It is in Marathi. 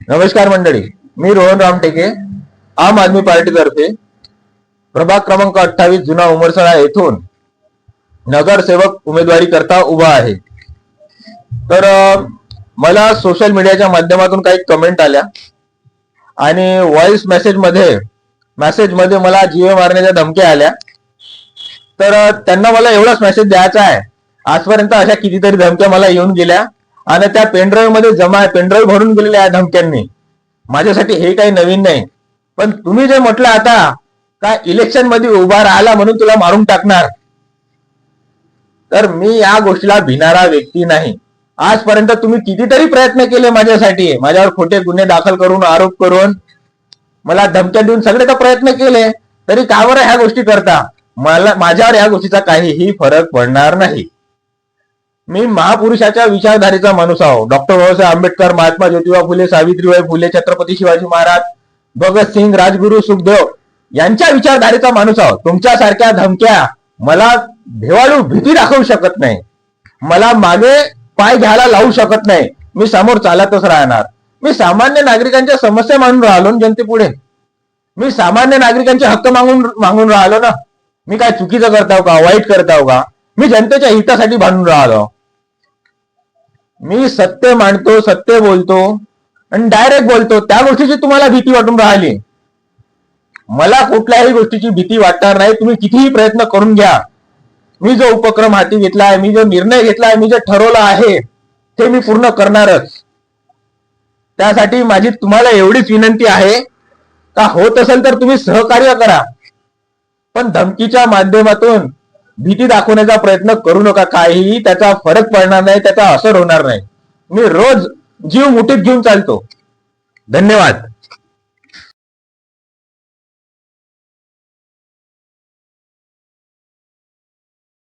नमस्कार मंडळी, मी रोहन रामटेके, आम आदमी पार्टीतर्फे प्रभाग क्रमांक 28 जुना उमरसाळा येथून नगरसेवक उमेदवारी करता उभा आहे. तर मला सोशल मीडियाच्या माध्यमातून काही कमेंट आल्या आणि व्हॉइस मेसेजमध्ये मला जीवे मारण्याच्या धमक्या आल्या. तर त्यांना मला एवढाच मेसेज द्यायचा आहे, आजपर्यंत अशा कितीतरी धमक्या मला येऊन गेल्या आणि त्या पेनड्राईव्ह मध्ये जमा आहे, पेनड्राईव्ह भरून गेलेल्या आहे धमक्यांनी. माझ्यासाठी हे काही नवीन नाही. पण तुम्ही जे म्हटलं आता का इलेक्शन मध्ये उभा राहिला म्हणून तुला मारून टाकणार, तर मी या गोष्टीला भिणारा व्यक्ती नाही. आजपर्यंत तुम्ही कितीतरी प्रयत्न केले माझ्यासाठी, माझ्यावर खोटे गुन्हे दाखल करून, आरोप करून, मला धमक्या देऊन सगळे तर प्रयत्न केले, तरी का बरं ह्या गोष्टी करता? माझ्यावर या गोष्टीचा काहीही फरक पडणार नाही. मी महापुरुषाच्या विचारधारेचा माणूस आहो. डॉक्टर बाबासाहेब आंबेडकर, महात्मा ज्योतिबा फुले, सावित्रीबाई फुले, छत्रपती शिवाजी महाराज, भगतसिंग, राजगुरू, सुखदेव यांच्या विचारधारेचा माणूस आहो. तुमच्यासारख्या धमक्या मला भेवाळू भीती दाखवू शकत नाही, मला मागे पाय घ्यायला लावू शकत नाही. मी समोर चालतच राहणार. मी सामान्य नागरिकांच्या समस्या मांडून राहिलो ना जनतेपुढे. मी सामान्य नागरिकांचे हक्क मागून राहिलो ना. मी काय चुकीचं करताव का, वाईट करताव का? मी जनतेच्या हितासाठी भांडून राहिलो. मी सत्य मांडतो, सत्य बोलतो आणि डायरेक्ट बोलतो. त्या गोष्टीची तुम्हाला भीती वाटून राहिली. मला कुठल्याही गोष्टीची भीती वाटणार नाही. तुम्ही कितीही प्रयत्न करून घ्या. मी जो उपक्रम हाती घेतला आहे, मी जो निर्णय घेतला आहे, मी जे ठरवलं आहे ते मी पूर्ण करणारच. त्यासाठी माझी तुम्हाला एवढीच विनंती आहे का होत असेल तर तुम्ही सहकार्य करा, पण धमकीच्या माध्यमातून भीती दाखवण्याचा प्रयत्न करू नका. काहीही त्याचा फरक पडणार नाही, त्याचा असर होणार नाही. मी रोज जीव मुठीत घेऊन चालतो. धन्यवाद.